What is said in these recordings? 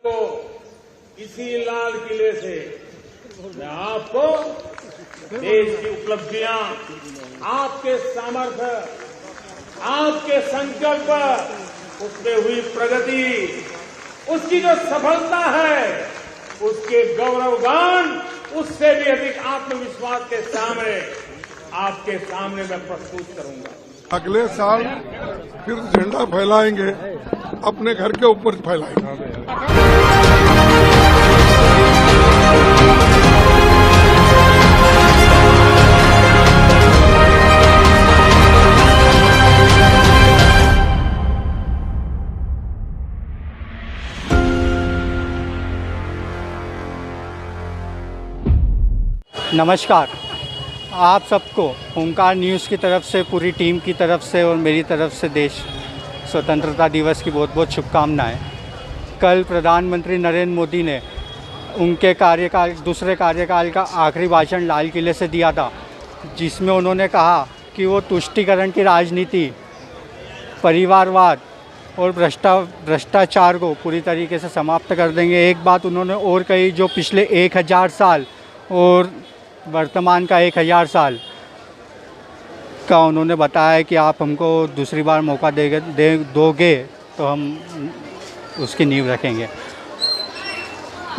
तो इसी लाल किले से मैं आपको देश की उपलब्धियां, आपके सामर्थ्य, आपके संकल्प, उसमें हुई प्रगति, उसकी जो सफलता है, उसके गौरवगान, उससे भी अधिक आत्मविश्वास के सामने आपके सामने मैं प्रस्तुत करूंगा। अगले साल फिर झंडा फहलाएंगे, अपने घर के ऊपर फहलाएंगे। नमस्कार, आप सबको ओंकार न्यूज़ की तरफ से, पूरी टीम की तरफ से और मेरी तरफ से देश स्वतंत्रता दिवस की बहुत बहुत शुभकामनाएं। कल प्रधानमंत्री नरेंद्र मोदी ने उनके दूसरे कार्यकाल का आखिरी भाषण लाल किले से दिया था, जिसमें उन्होंने कहा कि वो तुष्टीकरण की राजनीति, परिवारवाद और भ्रष्टाचार को पूरी तरीके से समाप्त कर देंगे। एक बात उन्होंने और कही, जो पिछले 1000 साल और वर्तमान का 1000 साल का उन्होंने बताया कि आप हमको दूसरी बार मौका दोगे तो हम उसकी नींव रखेंगे।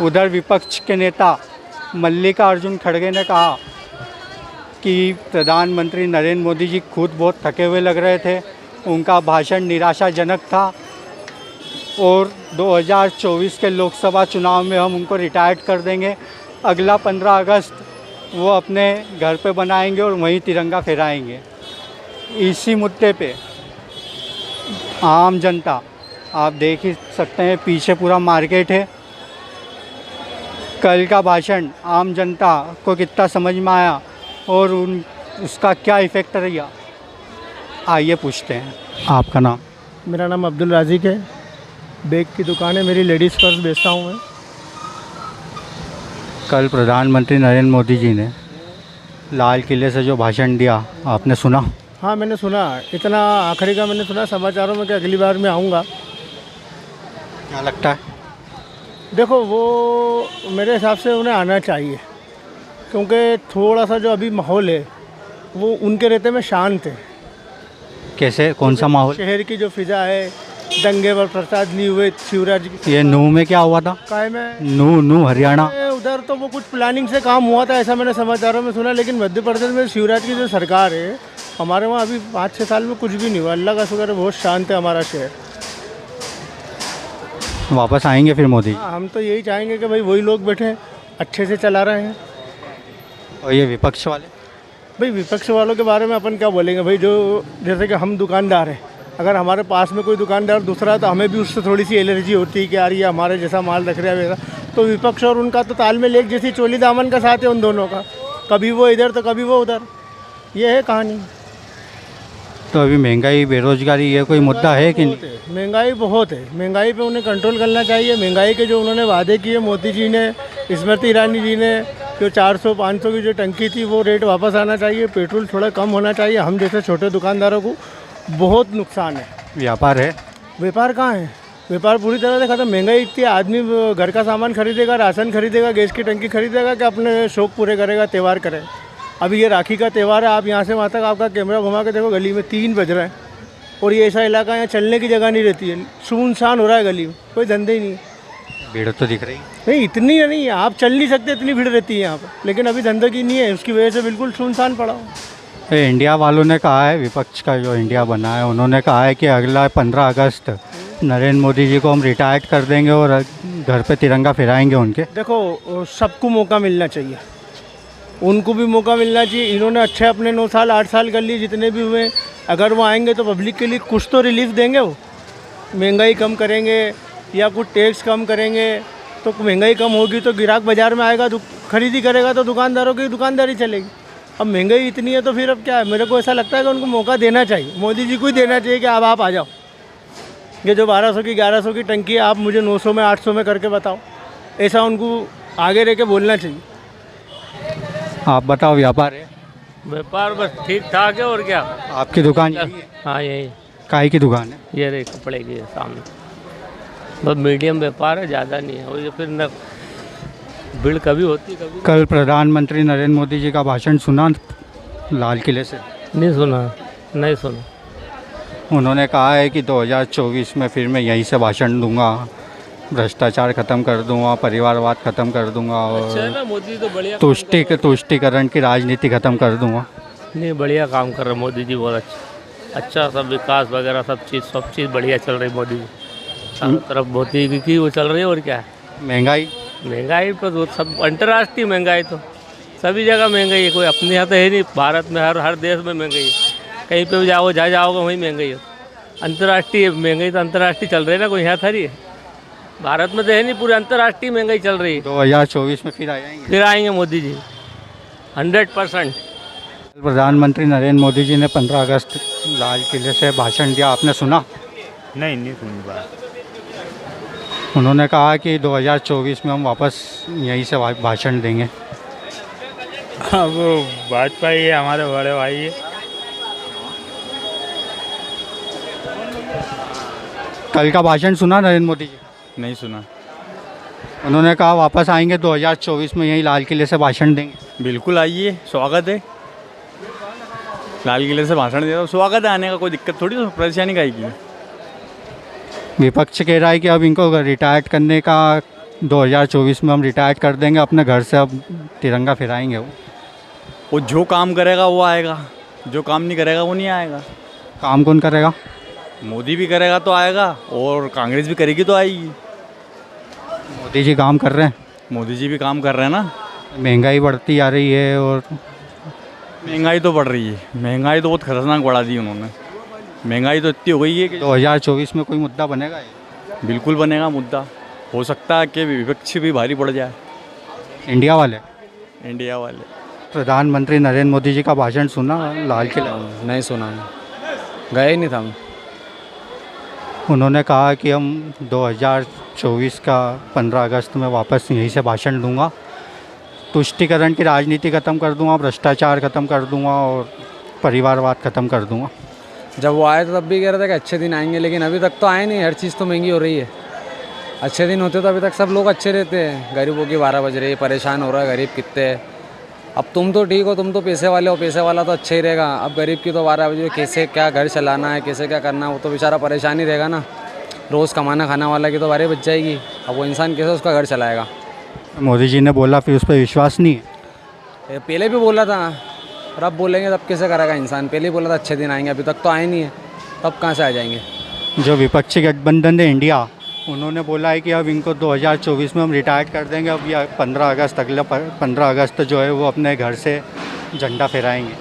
उधर विपक्ष के नेता मल्लिकार्जुन खड़गे ने कहा कि प्रधानमंत्री नरेंद्र मोदी जी खुद बहुत थके हुए लग रहे थे, उनका भाषण निराशाजनक था और 2024 के लोकसभा चुनाव में हम उनको रिटायर्ड कर देंगे। अगला 15 अगस्त वो अपने घर पे बनाएंगे और वहीं तिरंगा फहराएंगे। इसी मुद्दे पे आम जनता, आप देख ही सकते हैं पीछे पूरा मार्केट है। कल का भाषण आम जनता को कितना समझ में आया और उसका क्या इफ़ेक्ट रहा, आइए पूछते हैं। आपका नाम? मेरा नाम अब्दुल राज़िक है। बैग की दुकान है मेरी, लेडीज़ पर्स बेचता हूँ मैं। कल प्रधानमंत्री नरेंद्र मोदी जी ने लाल किले से जो भाषण दिया, आपने सुना? हाँ, मैंने सुना। इतना आखिरी का मैंने सुना समाचारों में कि अगली बार मैं आऊँगा। क्या लगता है? देखो, वो मेरे हिसाब से उन्हें आना चाहिए, क्योंकि थोड़ा सा जो अभी माहौल है वो उनके रहते में शांत है। कैसे? कौन सा माहौल? शहर की जो फिजा है, दंगे पर प्रसाद नहीं हुए शिवराज की। ये नूह में क्या हुआ था? काय में नूह हरियाणा, उधर तो वो कुछ प्लानिंग से काम हुआ था, ऐसा मैंने समाचारों में सुना। लेकिन मध्य प्रदेश में शिवराज की जो सरकार है, हमारे वहाँ अभी 5-6 साल में कुछ भी नहीं हुआ। अल्लाह का शुक्र है, बहुत शांत है हमारा शहर। वापस आएंगे फिर मोदी? हाँ, हम तो यही चाहेंगे कि भाई वही लोग बैठे अच्छे से चला रहे हैं। और ये विपक्ष वाले? भाई विपक्ष वालों के बारे में अपन क्या बोलेंगे भाई। जो जैसे कि हम दुकानदार हैं, अगर हमारे पास में कोई दुकानदार दूसरा है तो हमें भी उससे थोड़ी सी एलर्जी होती है कि यार ये हमारे जैसा माल रख रहा है वैसा। तो विपक्ष और उनका तो तालमेल एक जैसी चोली दामन का साथ है उन दोनों का, कभी वो इधर तो कभी वो उधर, ये है कहानी। तो अभी महंगाई, बेरोजगारी, ये कोई मुद्दा है कि नहीं? महंगाई बहुत है। महंगाई पे उन्हें कंट्रोल करना चाहिए। महंगाई के जो उन्होंने वादे किए मोदी जी ने, स्मृति ईरानी जी ने, जो 400-500 की जो टंकी थी वो रेट वापस आना चाहिए। पेट्रोल थोड़ा कम होना चाहिए। हम जैसे छोटे दुकानदारों को बहुत नुकसान है। व्यापार है? व्यापार कहाँ है? व्यापार पूरी तरह से खत्म। महंगाई इतनी, आदमी घर का सामान खरीदेगा, राशन खरीदेगा, गैस की टंकी खरीदेगा कि अपने शौक पूरे करेगा, त्यौहार करे। अभी ये राखी का त्यौहार है, आप यहाँ से वहाँ तक आपका कैमरा घुमा के देखो, गली में 3 बज रहे हैं और ये ऐसा इलाका, यहाँ चलने की जगह नहीं रहती है। सुनसान हो रहा है गली में, कोई धंधे ही नहीं। भीड़ तो दिख रही नहीं, इतनी नहीं है, आप चल नहीं सकते, इतनी भीड़ रहती है यहाँ पर। लेकिन अभी धंधे की नहीं है, उसकी वजह से बिल्कुल सुनसान पड़ा हो। इंडिया वालों ने कहा है, विपक्ष का जो इंडिया बना है, उन्होंने कहा है कि अगला 15 अगस्त नरेंद्र मोदी जी को हम रिटायर्ड कर देंगे और घर पे तिरंगा फहराएंगे उनके। देखो, सबको मौका मिलना चाहिए, उनको भी मौका मिलना चाहिए। इन्होंने अच्छे अपने 9 साल 8 साल कर लिए जितने भी हुए। अगर वो आएंगे तो पब्लिक के लिए कुछ तो रिलीफ देंगे। वो महंगाई कम करेंगे या कुछ टैक्स कम करेंगे तो महंगाई कम होगी तो ग्राहक बाज़ार में आएगा, खरीदी करेगा, तो दुकानदारों की दुकानदारी चलेगी। अब महंगाई इतनी है तो फिर अब क्या है? मेरे को ऐसा लगता है कि उनको मौका देना चाहिए, मोदी जी को ही देना चाहिए कि अब आप आ जाओ। ये जो 1200 की 1100 की टंकी है, आप मुझे 900 में 800 में करके बताओ। ऐसा उनको आगे रह के बोलना चाहिए। आप बताओ, व्यापार है? व्यापार बस ठीक ठाक है, और क्या। आपकी दुकान यही है? हाँ, यही काहे की दुकान है? ये रही कपड़े की सामने। बस मीडियम व्यापार है, ज़्यादा नहीं है। और ये फिर न भीड़ कभी होती कभी कल प्रधानमंत्री नरेंद्र मोदी जी का भाषण सुना लाल किले से? नहीं सुना, नहीं सुना। उन्होंने कहा है कि 2024 में फिर मैं यहीं से भाषण दूंगा, भ्रष्टाचार ख़त्म कर दूंगा, परिवारवाद ख़त्म कर दूंगा अच्छा है और ना, मोदी तो बढ़िया तुष्टिकरण की राजनीति ख़त्म कर दूंगा। नहीं, बढ़िया काम कर रहे मोदी जी, बहुत अच्छा सब विकास वगैरह सब चीज़ बढ़िया चल रही मोदी जी। चारों तरफ मोदी की वो चल रही है। और क्या है, महंगाई पर तो सब अंतर्राष्ट्रीय महंगाई, तो सभी जगह महंगाई है, कोई अपने यहाँ तो है नहीं। भारत में हर देश में महंगाई है, कहीं पे भी जहाँ जाओगे वहीं महंगाई है। अंतर्राष्ट्रीय महंगाई तो अंतर्राष्ट्रीय चल रही है ना, कोई यहाँ थरी है। भारत में तो है नहीं, पूरी अंतर्राष्ट्रीय महंगाई चल रही है। 2024 में फिर आएंगे मोदी जी 100%। प्रधानमंत्री नरेंद्र मोदी जी ने 15 अगस्त लाल किले से भाषण दिया, आपने सुना? नहीं सुन पाया। उन्होंने कहा कि 2024 में हम वापस यहीं से भाषण देंगे। अब भाजपा ही है, हमारे बड़े भाई है। कल का भाषण सुना नरेंद्र मोदी जी? नहीं सुना। उन्होंने कहा वापस आएंगे 2024 में यहीं लाल किले से भाषण देंगे। बिल्कुल आइए, स्वागत है। लाल किले से भाषण दे रहा हूँ, स्वागत है आने का, कोई दिक्कत थोड़ी, तो परेशानी काहे की। विपक्ष कह रहा है कि अब इनको रिटायर्ड करने का 2024 में हम रिटायर्ड कर देंगे, अपने घर से अब तिरंगा फहराएंगे। वो जो काम करेगा वो आएगा, जो काम नहीं करेगा वो नहीं आएगा। काम कौन करेगा? मोदी भी करेगा तो आएगा, और कांग्रेस भी करेगी तो आएगी। मोदी जी काम कर रहे हैं, मोदी जी भी काम कर रहे हैं ना। महंगाई बढ़ती आ रही है और महंगाई तो बढ़ रही है, महंगाई तो बहुत खतरनाक बढ़ा दी उन्होंने। महंगाई तो इतनी हो गई है कि 2024 में कोई मुद्दा बनेगा ये? बिल्कुल बनेगा मुद्दा। हो सकता है कि विपक्ष भी भारी पड़ जाए। इंडिया वाले प्रधानमंत्री नरेंद्र मोदी जी का भाषण सुना लाल किला? नहीं सुना, गए ही नहीं था। उन्होंने कहा कि हम 2024 का 15 अगस्त में वापस यहीं से भाषण दूंगा, तुष्टिकरण की राजनीति ख़त्म कर दूंगा, भ्रष्टाचार ख़त्म कर दूंगा और परिवारवाद ख़त्म कर दूंगा। जब वो आए तो तब भी कह रहे थे कि अच्छे दिन आएंगे, लेकिन अभी तक तो आए नहीं। हर चीज़ तो महंगी हो रही है। अच्छे दिन होते तो अभी तक सब लोग अच्छे रहते हैं। गरीबों की 12 बज रही है, परेशान हो रहा है गरीब कितने। अब तुम तो ठीक हो, तुम तो पैसे वाले हो, पैसे वाला तो अच्छा ही रहेगा। अब गरीब की तो 12 बजे कैसे क्या घर चलाना है, कैसे क्या करना है, वो तो बेचारा परेशान ही रहेगा ना। रोज़ कमाना खाना वाला की तो 12 बज जाएगी। अब वो इंसान कैसे उसका घर चलाएगा? मोदी जी ने बोला, फिर उस पर विश्वास नहीं है? पहले भी बोला था, और अब बोलेंगे तब कैसे करेगा इंसान? पहले ही बोला था अच्छे दिन आएंगे, अभी तक तो आए नहीं है, तब कहाँ से आ जाएंगे? जो विपक्षी गठबंधन है इंडिया, उन्होंने बोला है कि अब इनको 2024 में हम रिटायर्ड कर देंगे। अब या 15 अगस्त, अगला 15 अगस्त जो है वो अपने घर से झंडा फहराएंगे।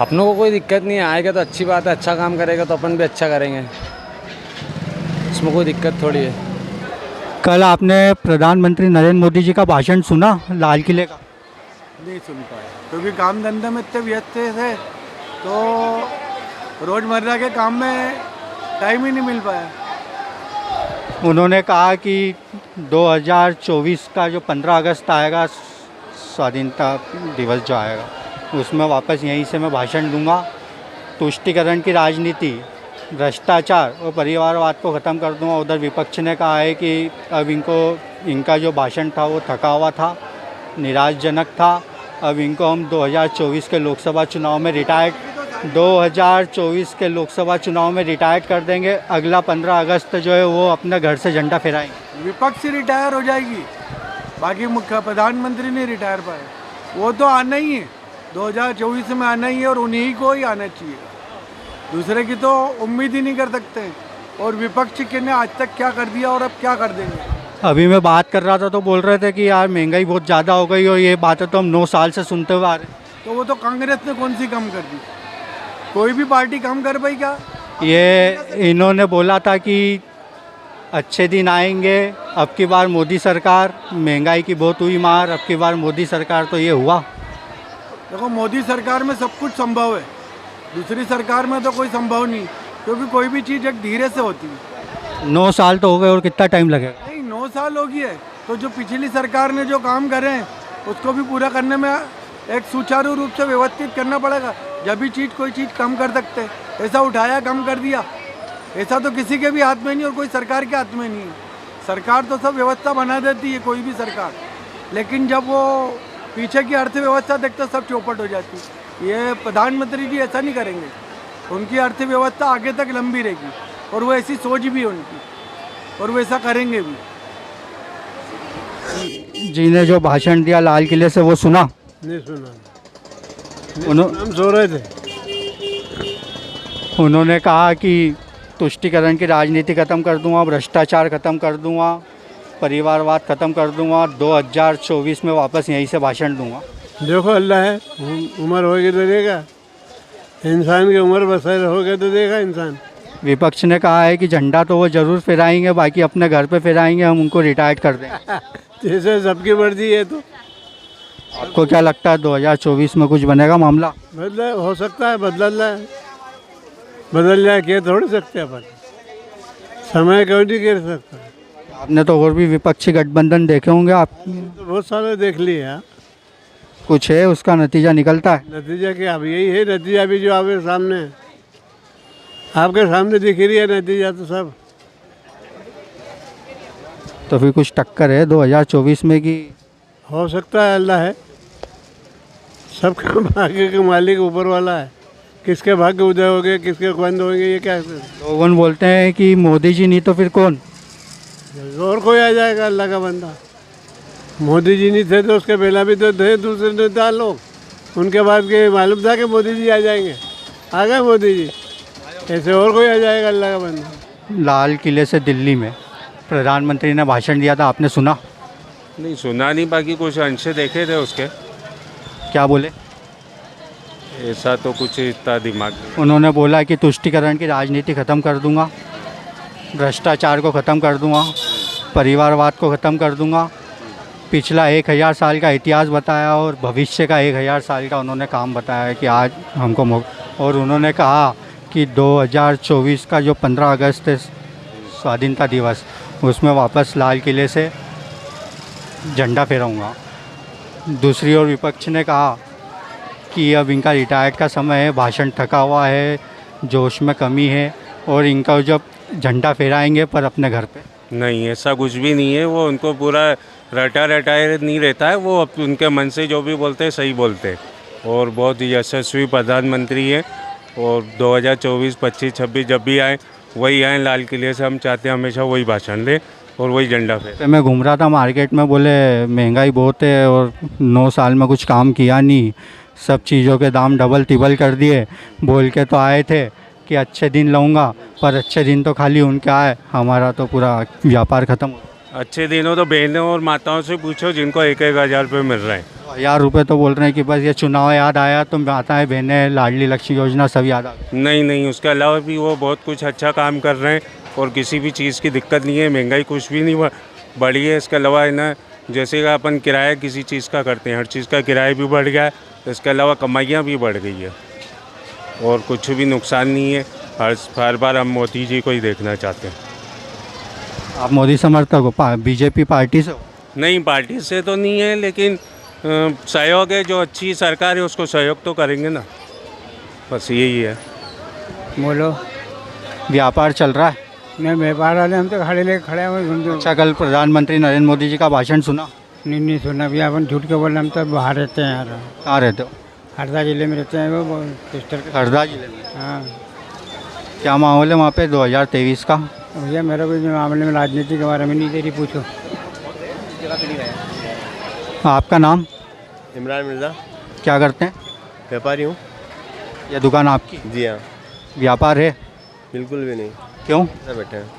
अपनों को कोई दिक्कत नहीं है, आएगा तो अच्छी बात है। अच्छा काम करेगा तो अपन भी अच्छा करेंगे, इसमें कोई दिक्कत थोड़ी है। कल आपने प्रधानमंत्री नरेंद्र मोदी जी का भाषण सुना लाल किले का? नहीं सुन पाया, क्योंकि काम धंधे में इतने व्यस्त थे तो रोज़मर्रा के काम में टाइम ही नहीं मिल पाया। उन्होंने कहा कि 2024 का जो 15 अगस्त आएगा, स्वाधीनता दिवस जो आएगा, उसमें वापस यहीं से मैं भाषण दूंगा, तुष्टिकरण की राजनीति, भ्रष्टाचार और परिवारवाद को ख़त्म कर दूंगा। उधर विपक्ष ने कहा है कि अब इनका जो भाषण था वो थका हुआ था, निराशजनक था। अब इनको हम 2024 के लोकसभा चुनाव में रिटायर्ड कर देंगे। अगला 15 अगस्त जो है वो अपने घर से झंडा फहराएंगे। विपक्ष रिटायर हो जाएगी, बाकी मुख्य प्रधानमंत्री नहीं रिटायर पाए। वो तो आना ही है, 2024 में आना ही है, और उन्हीं को ही आना चाहिए। दूसरे की तो उम्मीद ही नहीं कर सकते। और विपक्ष के ने आज तक क्या कर दिया और अब क्या कर देंगे? अभी मैं बात कर रहा था तो बोल रहे थे कि यार महंगाई बहुत ज़्यादा हो गई, और ये बातें तो हम 9 साल से सुनते हुए आ रहे हैं। तो वो तो कांग्रेस ने कौन सी कम कर दी? कोई भी पार्टी कम कर पाई क्या? ये इन्होंने बोला था कि अच्छे दिन आएंगे, अब की बार मोदी सरकार, महंगाई की बहुत हुई मार, अब की बार मोदी सरकार, तो ये हुआ। देखो, मोदी सरकार में सब कुछ संभव है, दूसरी सरकार में तो कोई संभव नहीं, क्योंकि कोई भी चीज़ एक धीरे से होती है। 9 साल तो हो गए, और कितना टाइम लगेगा? नहीं, 9 साल हो गई है, तो जो पिछली सरकार ने जो काम करे हैं उसको भी पूरा करने में एक सुचारू रूप से व्यवस्थित करना पड़ेगा। जब भी कोई चीज़ कम कर सकते, ऐसा उठाया कम कर दिया, ऐसा तो किसी के भी हाथ में नहीं और कोई सरकार के हाथ में नहीं है। सरकार तो सब व्यवस्था बना देती है, कोई भी सरकार, लेकिन जब वो पीछे की अर्थव्यवस्था देखते सब चौपट हो जाती। ये प्रधानमंत्री जी ऐसा नहीं करेंगे, उनकी अर्थव्यवस्था आगे तक लंबी रहेगी और वो ऐसी सोच भी है उनकी और वो ऐसा करेंगे भी। जी ने जो भाषण दिया लाल किले से वो सुना? नहीं सुना, उन्होंने हम सो रहे थे। उन्होंने कहा कि तुष्टीकरण की राजनीति ख़त्म कर दूंगा, भ्रष्टाचार ख़त्म कर दूंगा, परिवारवाद ख़त्म कर दूंगा, 2024 में वापस यहीं से भाषण दूंगा। देखो अल्लाह है, उम्र होगी तो देगा, इंसान की उम्र बसर हो गया तो देगा इंसान। विपक्ष ने कहा है कि झंडा तो वो ज़रूर फहराएंगे, बाकी अपने घर पे फहराएंगे, हम उनको रिटायर्ड कर देंगे। जैसे सबकी मर्जी है। तो आपको क्या लगता है 2024 में कुछ बनेगा मामला? बदला हो सकता है, बदल जाए कह थोड़ी सकते अपन, समय क्यों नहीं कह सकता। आपने तो और भी विपक्षी गठबंधन देखे होंगे, आप तो बहुत सारे देख लिए हैं। कुछ है उसका नतीजा निकलता है? नतीजा क्या, अब यही है नतीजा भी जो आपके सामने है, आपके सामने दिख रही है नतीजा तो सब। तो फिर कुछ टक्कर है 2024 में कि? हो सकता है, अल्लाह है, सबका भाग्य के मालिक ऊपर वाला है, किसके भाग्य उदय हो गए किसके बंद होंगे ये क्या। लोगों बोलते हैं कि मोदी जी नहीं तो फिर कौन? और कोई आ जाएगा अल्लाह का बंदा। मोदी जी नहीं थे तो उसके पहला भी तो थे दूसरे नेता लोग, उनके बाद के मालूम था कि मोदी जी आ जाएंगे, आ गए मोदी जी, ऐसे और कोई आ जाएगा अल्लाह का बंदा। लाल किले से दिल्ली में प्रधानमंत्री ने भाषण दिया था, आपने सुना? नहीं सुना नहीं, बाकी कुछ अंश देखे थे उसके। क्या बोले? ऐसा तो कुछ इतना दिमाग में। उन्होंने बोला कि तुष्टीकरण की राजनीति ख़त्म कर दूंगा, भ्रष्टाचार को ख़त्म कर दूंगा, परिवारवाद को ख़त्म कर दूंगा, पिछला 1000 साल का इतिहास बताया और भविष्य का 1000 साल का उन्होंने काम बताया कि आज हमको और उन्होंने कहा कि 2024 का जो 15 अगस्त है स्वाधीनता दिवस, उसमें वापस लाल किले से झंडा फहराऊँगा। दूसरी ओर विपक्ष ने कहा कि अब इनका रिटायर्ड का समय है, भाषण थका हुआ है, जोश में कमी है और इनका जब झंडा फहराएंगे पर अपने घर पे। नहीं ऐसा कुछ भी नहीं है, वो उनको पूरा रटाया नहीं रहता है, वो उनके मन से जो भी बोलते हैं सही बोलते हैं और बहुत ही यशस्वी प्रधानमंत्री है। और 2024, 25, 26 जब भी आए वही आए लाल किले से, हम चाहते हैं हमेशा वही भाषण दें और वही झंडा फहराए। मैं घूम रहा था मार्केट में, बोले महंगाई बहुत है और 9 साल में कुछ काम किया नहीं, सब चीज़ों के दाम डबल तिबल कर दिए, बोल के तो आए थे कि अच्छे दिन लाऊंगा, पर अच्छे दिन तो खाली उनके आए, हमारा तो पूरा व्यापार ख़त्म हो। अच्छे दिनों तो बहनों और माताओं से पूछो जिनको 1,000 रुपये मिल रहे हैं। 1000 रुपये तो बोल रहे हैं कि बस ये चुनाव याद आया तो माताएं बहनें लाडली लक्ष्मी योजना सब याद आ गई। नहीं, उसके अलावा भी वो बहुत कुछ अच्छा काम कर रहे हैं और किसी भी चीज़ की दिक्कत नहीं है, महंगाई कुछ भी नहीं बढ़ी है। इसके अलावा है ना, जैसे कि अपन किराया किसी चीज़ का करते हैं, हर चीज़ का किराया भी बढ़ गया है, इसके अलावा कमाइयाँ भी बढ़ गई है और कुछ भी नुकसान नहीं है। हर बार हम मोदी जी को ही देखना चाहते हैं। आप मोदी समर्थक हो? बीजेपी पार्टी से हो? नहीं, पार्टी से तो नहीं है, लेकिन सहयोग है, जो अच्छी सरकार है उसको सहयोग तो करेंगे ना, बस यही है। बोलो। व्यापार चल रहा है? नहीं, व्यापार वाले हम तो खड़े हुए। अच्छा, कल प्रधानमंत्री नरेंद्र मोदी जी का भाषण सुना? नहीं सुना भैया, अपन झूठ के बोल रहे, हम तो बाहर रहते हैं यार। कहाँ रहते हो? हरदा जिले में रहते हैं, वो सिस्टर के। हरदा जिले में? हाँ। क्या माहौल है वहाँ पे 2023 का? भैया मेरे को जो मामले में राजनीति के बारे में नहीं दे रही, पूछो। आपका नाम? इमरान मिर्ज़ा। क्या करते हैं? व्यापारी हूँ। यह दुकान आपकी? जी हाँ। व्यापार है? बिल्कुल भी नहीं। क्यों? बैठे हैं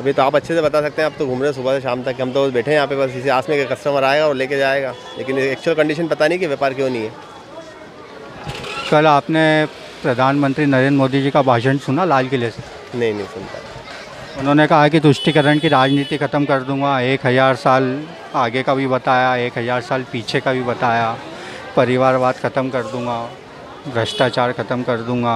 अभी तो, आप अच्छे से बता सकते हैं, आप तो घूम रहे हैं सुबह से शाम तक, हम तो बैठे हैं यहाँ पे बस इसी आस में कि कस्टमर आएगा और लेके जाएगा, लेकिन एक्चुअल कंडीशन पता नहीं कि व्यापार क्यों नहीं है। कल आपने प्रधानमंत्री नरेंद्र मोदी जी का भाषण सुना लाल किले से? नहीं सुनता। उन्होंने कहा कि तुष्टीकरण की राजनीति ख़त्म कर दूंगा, 1000 साल आगे का भी बताया, 1000 साल पीछे का भी बताया, परिवारवाद ख़त्म कर दूंगा, भ्रष्टाचार ख़त्म कर दूंगा,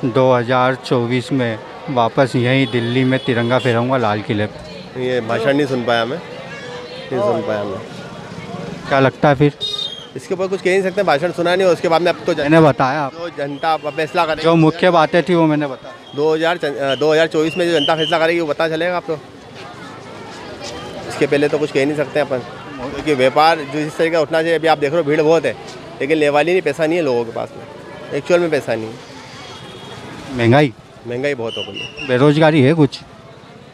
2024 में वापस यहीं दिल्ली में तिरंगा फहराऊंगा लाल किले पे। ये भाषण नहीं सुन पाया मैं, नहीं सुन पाया मैं। क्या लगता है फिर? इसके ऊपर कुछ कह नहीं सकते, भाषण सुना नहीं और उसके बाद में अब तो मैंने बताया आप जो जनता फैसला करेगी, जो मुख्य बातें थी वो मैंने बताया। 2024 में जो जनता फैसला करेगी वो पता चलेगा आपको। इसके पहले तो कुछ कह नहीं सकते अपन, क्योंकि व्यापार जो इस तरीके का उठना चाहिए। अभी आप देख रहे हो भीड़ बहुत है, लेकिन लेवाली नहीं, पैसा नहीं है लोगों के पास में, एक्चुअल में पैसा नहीं है। महंगाई बहुत हो गई है। बेरोजगारी है कुछ?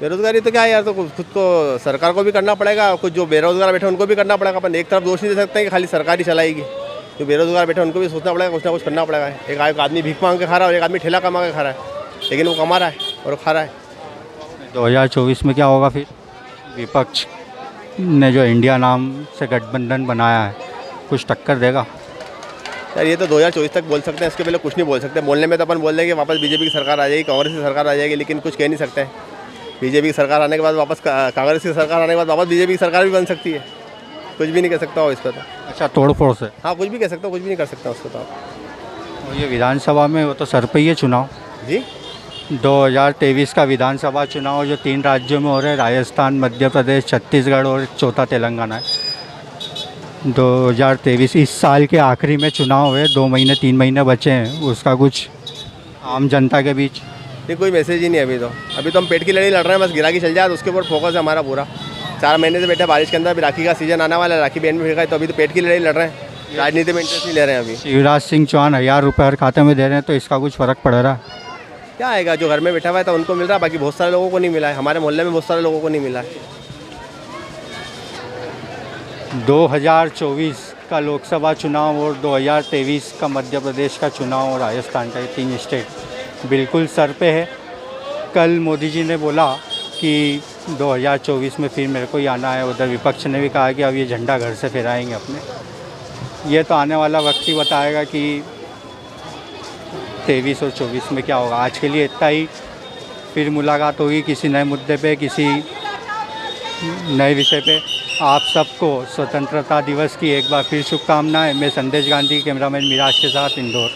बेरोजगारी तो क्या है यार, तो खुद को सरकार को भी करना पड़ेगा, कुछ जो बेरोजगार बैठे उनको भी करना पड़ेगा। अपन एक तरफ दोष नहीं दे सकते हैं कि खाली सरकार ही चलाएगी। जो बेरोजगार बैठे उनको भी सोचना पड़ेगा, कुछ ना कुछ करना पड़ेगा। एक आदमी भीख मांग के खा रहा है और एक आदमी ठेला कमा के खा रहा है, लेकिन वो कमा रहा है और खा रहा है। 2024 में क्या होगा फिर? विपक्ष ने जो इंडिया नाम से गठबंधन बनाया है, कुछ टक्कर देगा? यार ये तो 2024 तक बोल सकते हैं, इसके पहले कुछ नहीं बोल सकते। बोलने में तो अपन बोल देंगे वापस बीजेपी की सरकार आ जाएगी, कांग्रेस की सरकार आ जाएगी, लेकिन कुछ कह नहीं सकते हैं। बीजेपी की सरकार आने के बाद वापस कांग्रेस की सरकार आने के बाद वापस बीजेपी की सरकार भी बन सकती है, कुछ भी नहीं कह सकता हो इस पर तो। अच्छा, तोड़ फोड़ से? हाँ, कुछ भी कह सकता हूँ, कुछ भी नहीं कर सकता उसको तो। और ये विधानसभा में वो तो सर पे ही है चुनाव जी। 2023 का विधानसभा चुनाव जो 3 राज्यों में हो रहे हैं, राजस्थान, मध्य प्रदेश, छत्तीसगढ़ और चौथा तेलंगाना है। 2023 इस साल के आखिरी में चुनाव हुए, 2 महीने 3 महीने बचे हैं, उसका कुछ आम जनता के बीच नहीं, कोई मैसेज ही नहीं अभी तो हम पेट की लड़ाई लड़ रहे हैं, बस गिराकी चल जाए तो उसके ऊपर फोकस है हमारा पूरा। 4 महीने से बैठे बारिश के अंदर, अभी राखी का सीजन आने वाला है, राखी बहन में फिर गए, तो अभी तो पेट की लड़ाई लड़ रहे हैं, राजनीति में इंटरेस्ट नहीं ले रहे हैं अभी। शिवराज सिंह चौहान 1000 रुपये हर खाते में दे रहे हैं, तो इसका कुछ फ़र्क पड़ रहा है? क्या आएगा, जो घर में बैठा हुआ है तो उनको मिल रहा है, बाकी बहुत सारे लोगों को नहीं मिला है। हमारे मोहल्ले में बहुत सारे लोगों को नहीं मिला है। 2024 का लोकसभा चुनाव और 2023 का मध्य प्रदेश का चुनाव और राजस्थान का, ये 3 स्टेट बिल्कुल सर पे है। कल मोदी जी ने बोला कि 2024 में फिर मेरे को ही आना है, उधर विपक्ष ने भी कहा कि अब ये झंडा घर से फहराएंगे अपने। ये तो आने वाला वक्त ही बताएगा कि 23 और 24 में क्या होगा। आज के लिए इतना ही, फिर मुलाकात होगी किसी नए मुद्दे पे, किसी नए विषय पे। आप सबको स्वतंत्रता दिवस की एक बार फिर शुभकामनाएं। मैं संदेश गांधी, कैमरामैन मिराज के साथ, इंदौर।